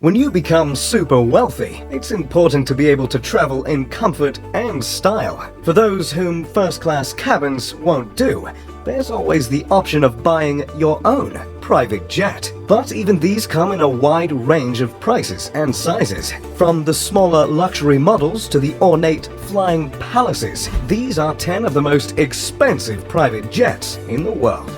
When you become super wealthy, it's important to be able to travel in comfort and style. For those whom first-class cabins won't do, there's always the option of buying your own private jet. But even these come in a wide range of prices and sizes. From the smaller luxury models to the ornate flying palaces, these are 10 of the most expensive private jets in the world.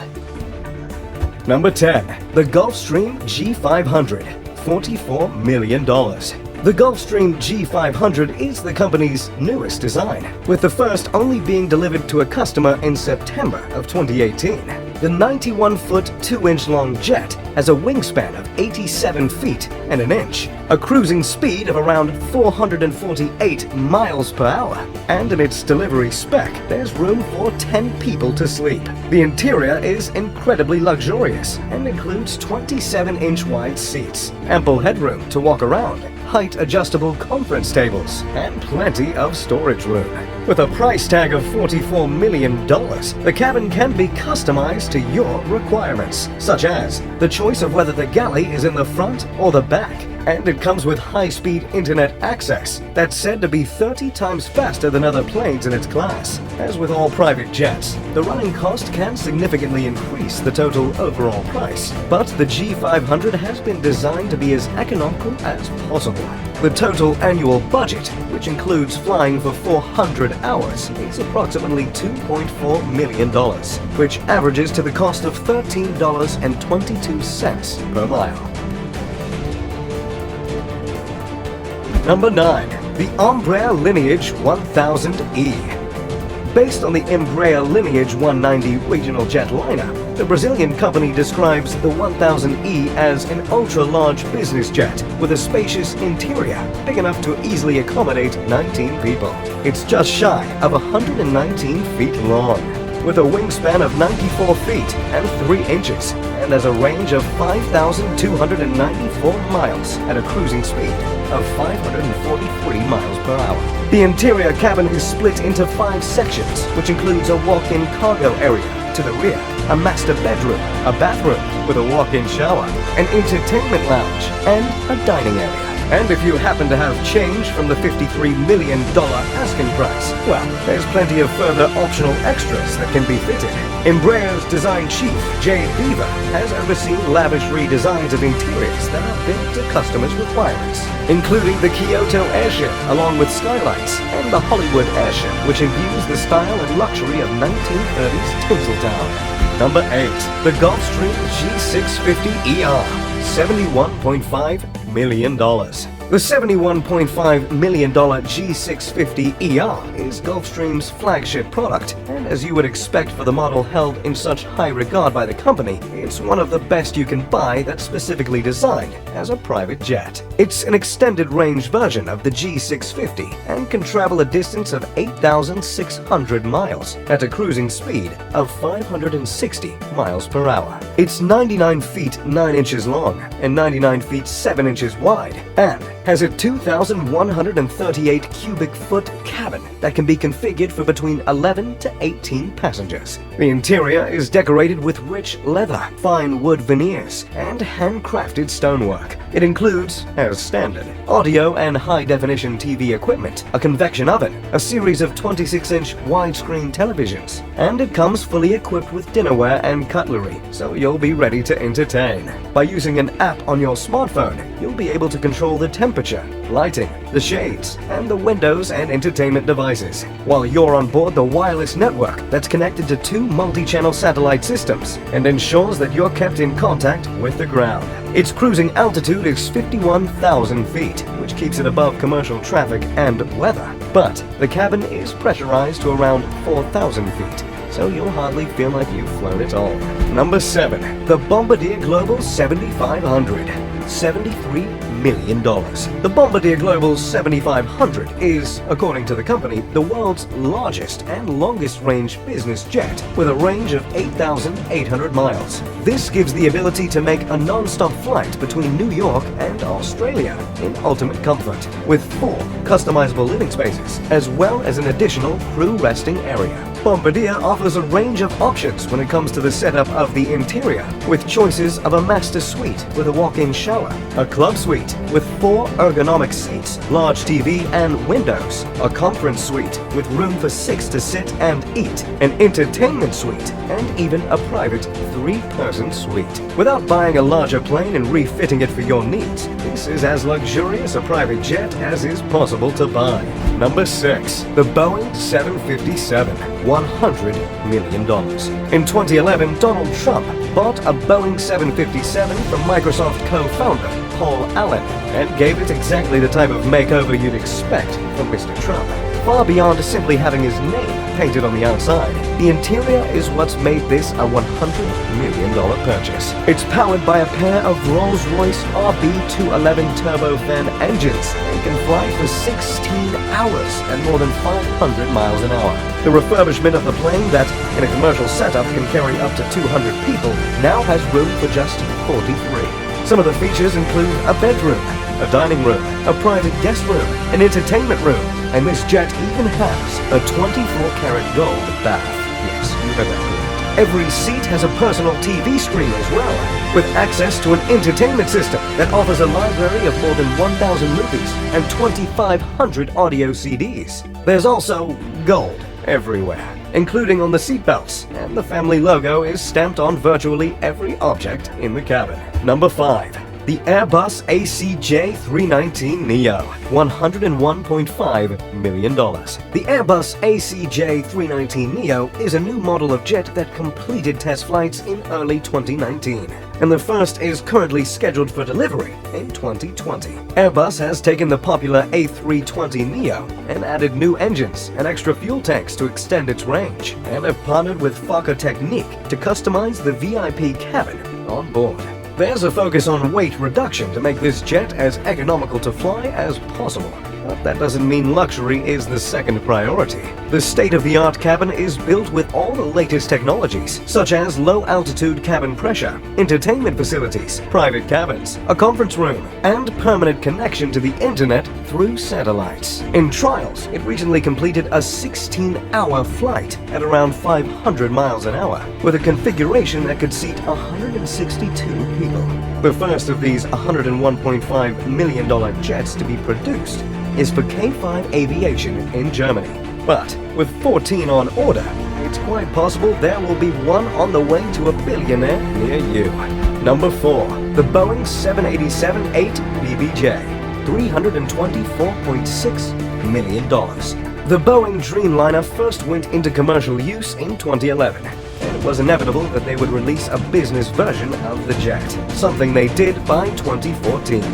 Number 10. The Gulfstream G500. $44 million. The Gulfstream G500 is the company's newest design, with the first only being delivered to a customer in September of 2018. The 91-foot, 2-inch long jet has a wingspan of 87 feet and an inch, a cruising speed of around 448 miles per hour, and in its delivery spec, there's room for 10 people to sleep. The interior is incredibly luxurious and includes 27-inch wide seats, ample headroom to walk around, height-adjustable conference tables, and plenty of storage room. With a price tag of $44 million, the cabin can be customized to your requirements, such as the choice of whether the galley is in the front or the back. And it comes with high-speed internet access that's said to be 30 times faster than other planes in its class. As with all private jets, the running cost can significantly increase the total overall price, but the G500 has been designed to be as economical as possible. The total annual budget, which includes flying for 400 hours, is approximately $2.4 million, which averages to the cost of $13.22 per mile. Number 9. The Embraer Lineage 1000E. Based on the Embraer Lineage 190 regional jetliner, the Brazilian company describes the 1000E as an ultra-large business jet with a spacious interior big enough to easily accommodate 19 people. It's just shy of 119 feet long, with a wingspan of 94 feet and 3 inches, and has a range of 5,294 miles at a cruising speed of 543 miles per hour. The interior cabin is split into 5 sections, which includes a walk-in cargo area to the rear, a master bedroom, a bathroom with a walk-in shower, an entertainment lounge, and a dining area. And if you happen to have change from the $53 million asking price, well, there's plenty of further optional extras that can be fitted. Embraer's design chief, Jay Beaver, has overseen lavish redesigns of interiors that are built to customers' requirements, including the Kyoto airship, along with skylights, and the Hollywood airship, which imbues the style and luxury of 1930s Tinseltown. Number 8. The Gulfstream G650ER. $71.5 million. The $71.5 million G650ER is Gulfstream's flagship product, and as you would expect for the model held in such high regard by the company, it's one of the best you can buy that's specifically designed as a private jet. It's an extended range version of the G650 and can travel a distance of 8,600 miles at a cruising speed of 560 miles per hour. It's 99 feet 9 inches long and 99 feet 7 inches wide, and has a 2,138 cubic foot cabin that can be configured for between 11 to 18 passengers. The interior is decorated with rich leather, fine wood veneers, and handcrafted stonework. It includes, as standard, audio and high-definition TV equipment, a convection oven, a series of 26-inch widescreen televisions, and it comes fully equipped with dinnerware and cutlery, so you'll be ready to entertain. By using an app on your smartphone, you'll be able to control the temperature, lighting, the shades, and the windows and entertainment devices, while you're on board the wireless network that's connected to 2 multi-channel satellite systems and ensures that you're kept in contact with the ground. Its cruising altitude is 51,000 feet, which keeps it above commercial traffic and weather, but the cabin is pressurized to around 4,000 feet, so you'll hardly feel like you've flown at all. Number 7. The Bombardier Global 7500. $73 million. The Bombardier Global 7500 is, according to the company, the world's largest and longest-range business jet with a range of 8,800 miles. This gives the ability to make a non-stop flight between New York and Australia in ultimate comfort, with 4 customizable living spaces, as well as an additional crew resting area. Bombardier offers a range of options when it comes to the setup of the interior, with choices of a master suite with a walk-in shower, a club suite with 4 ergonomic seats, large TV and windows, a conference suite with room for 6 to sit and eat, an entertainment suite, and even a private 3-person suite. Without buying a larger plane and refitting it for your needs, this is as luxurious a private jet as is possible to buy. Number 6. The Boeing 757, $100 million. In 2011, Donald Trump bought a Boeing 757 from Microsoft co-founder Paul Allen and gave it exactly the type of makeover you'd expect from Mr. Trump. Far beyond simply having his name painted on the outside, the interior is what's made this a $100 million purchase. It's powered by a pair of Rolls-Royce RB211 turbofan engines and can fly for 16 hours at more than 500 miles an hour. The refurbishment of the plane that, in a commercial setup, can carry up to 200 people now has room for just 43. Some of the features include a bedroom, a dining room, a private guest room, an entertainment room, and this jet even has a 24-karat gold bath. Yes, you heard that correct. Every seat has a personal TV screen as well, with access to an entertainment system that offers a library of more than 1,000 movies and 2,500 audio CDs. There's also gold everywhere, including on the seatbelts, and the family logo is stamped on virtually every object in the cabin. Number 5. The Airbus ACJ319 Neo, $101.5 million. The Airbus ACJ319 Neo is a new model of jet that completed test flights in early 2019, and the first is currently scheduled for delivery in 2020. Airbus has taken the popular A320 Neo and added new engines and extra fuel tanks to extend its range, and have partnered with Fokker Technique to customize the VIP cabin on board. There's a focus on weight reduction to make this jet as economical to fly as possible. But that doesn't mean luxury is the second priority. The state-of-the-art cabin is built with all the latest technologies, such as low-altitude cabin pressure, entertainment facilities, private cabins, a conference room, and permanent connection to the internet through satellites. In trials, it recently completed a 16-hour flight at around 500 miles an hour, with a configuration that could seat 162 people. The first of these $101.5 million jets to be produced is for K5 Aviation in Germany. But with 14 on order, it's quite possible there will be one on the way to a billionaire near you. Number 4. The Boeing 787-8 BBJ, $324.6 million. The Boeing Dreamliner first went into commercial use in 2011. It was inevitable that they would release a business version of the jet, something they did by 2014.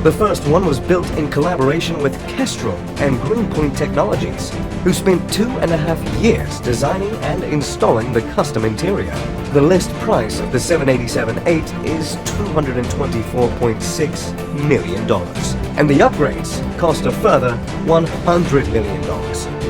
The first one was built in collaboration with Kestrel and Greenpoint Technologies, who spent 2.5 years designing and installing the custom interior. The list price of the 787-8 is $224.6 million, and the upgrades cost a further $100 million.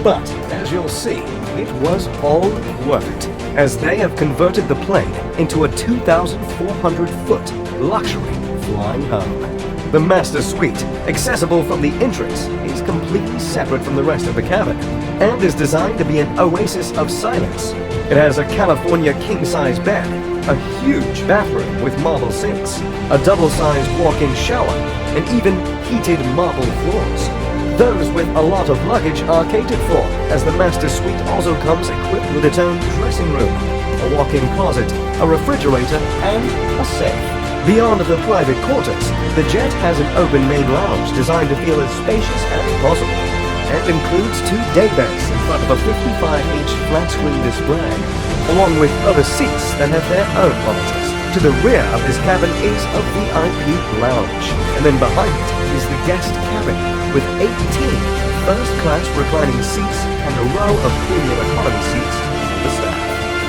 But, as you'll see, it was all worth it, as they have converted the plane into a 2,400-foot luxury flying home. The master suite, accessible from the entrance, is completely separate from the rest of the cabin and is designed to be an oasis of silence. It has a California king-size bed, a huge bathroom with marble sinks, a double-sized walk-in shower, and even heated marble floors. Those with a lot of luggage are catered for, as the master suite also comes equipped with its own dressing room, a walk-in closet, a refrigerator, and a safe. Beyond the private quarters, the jet has an open main lounge designed to feel as spacious as possible, and includes 2 daybeds in front of a 55-inch flat-screen display, along with other seats that have their own monitors. To the rear of this cabin is a VIP lounge, and then behind it is the guest cabin, with 18 first-class reclining seats and a row of premium economy seats for the staff.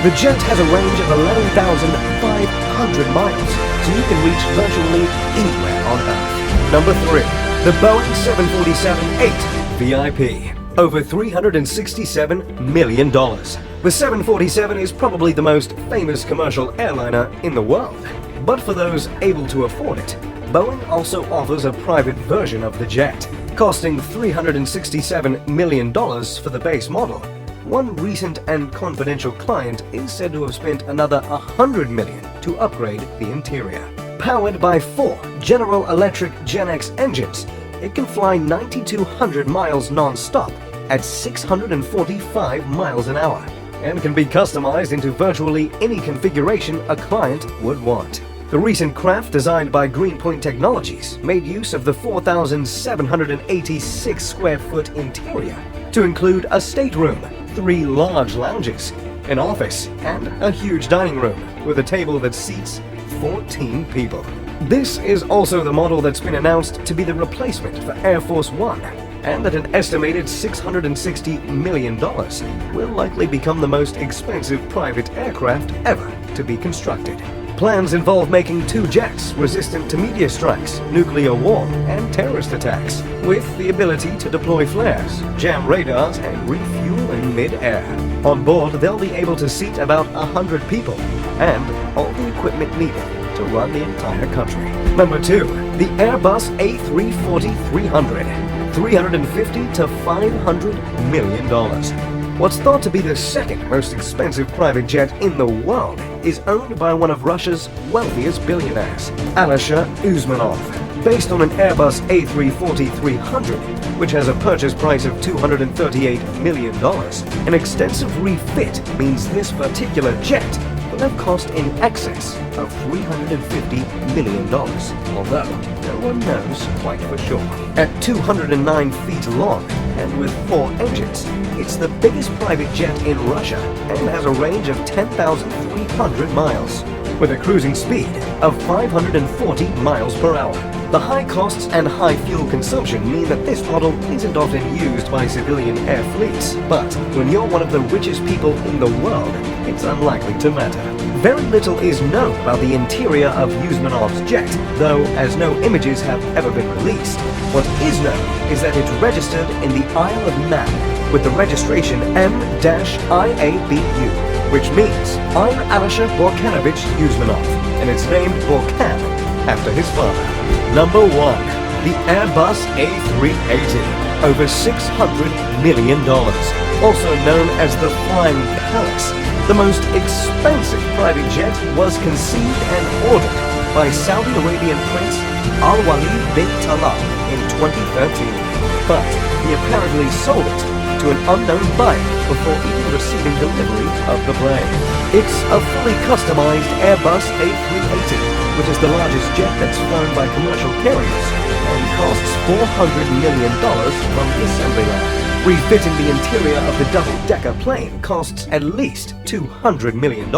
The jet has a range of 11,500 miles, so you can reach virtually anywhere on Earth. Number 3. The Boeing 747-8 VIP, over $367 million. The 747 is probably the most famous commercial airliner in the world, but for those able to afford it, Boeing also offers a private version of the jet, costing $367 million for the base model, One recent and confidential client is said to have spent another $100 million to upgrade the interior. Powered by 4 General Electric Gen X engines, it can fly 9,200 miles non-stop at 645 miles an hour and can be customized into virtually any configuration a client would want. The recent craft, designed by Greenpoint Technologies, made use of the 4,786 square foot interior to include a stateroom, 3 large lounges, an office, and a huge dining room with a table that seats 14 people. This is also the model that's been announced to be the replacement for AirForce One, and at an estimated $660 million will likely become the most expensive private aircraft ever to be constructed. Plans involve making 2 jets resistant to meteor strikes, nuclear war, and terrorist attacks, with the ability to deploy flares, jam radars, and refuel in mid-air. On board, they'll be able to seat about 100 people, and all the equipment needed to run the entire country. Number 2. The Airbus A340-300, $350 to $500 million. What's thought to be the second most expensive private jet in the world is owned by one of Russia's wealthiest billionaires, Alisher Usmanov. Based on an Airbus A340-300, which has a purchase price of $238 million, an extensive refit means this particular jet will have cost in excess of $350 million, although no one knows quite for sure. At 209 feet long and with 4 engines, it's the biggest private jet in Russia and has a range of 10,300 miles, with a cruising speed of 540 miles per hour. The high costs and high fuel consumption mean that this model isn't often used by civilian air fleets, but when you're one of the richest people in the world, it's unlikely to matter. Very little is known about the interior of Usmanov's jet, though as no images have ever been released. What is known is that it's registered in the Isle of Man with the registration M-IABU, which means I'm Alisher Borkanovich Usmanov, and it's named Borkan after his father. Number 1. The Airbus A380, over $600 million. Also known as the Flying Palace, the most expensive private jet was conceived and ordered by Saudi Arabian Prince Al-Walid bin Talal in 2013, but he apparently sold it to an unknown buyer before even receiving delivery of the plane. It's a fully customized Airbus A380, which is the largest jet that's flown by commercial carriers and costs $400 million from the assembly line. Refitting the interior of the double-decker plane costs at least $200 million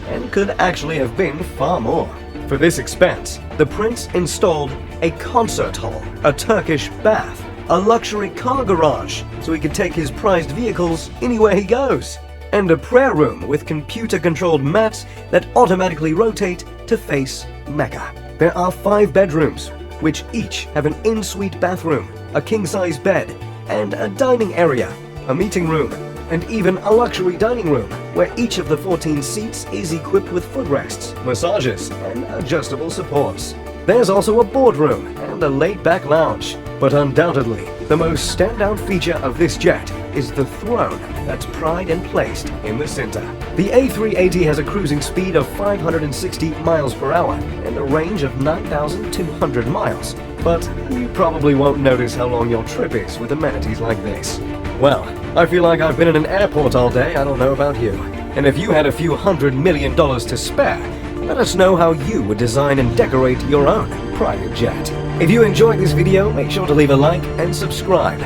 and could actually have been far more. For this expense, the prince installed a concert hall, a Turkish bath, a luxury car garage so he could take his prized vehicles anywhere he goes, and a prayer room with computer-controlled mats that automatically rotate to face Mecca. There are 5 bedrooms, which each have an en-suite bathroom, a king-size bed, and a dining area, a meeting room, and even a luxury dining room where each of the 14 seats is equipped with footrests, massages, and adjustable supports. There's also a boardroom and a laid-back lounge, but undoubtedly, the most standout feature of this jet is the throne that's pried and placed in the center. The A380 has a cruising speed of 560 miles per hour and a range of 9,200 miles, but you probably won't notice how long your trip is with amenities like this. Well, I feel like I've been in an airport all day, I don't know about you. And if you had a few $100 million to spare, let us know how you would design and decorate your own private jet. If you enjoyed this video, make sure to leave a like and subscribe.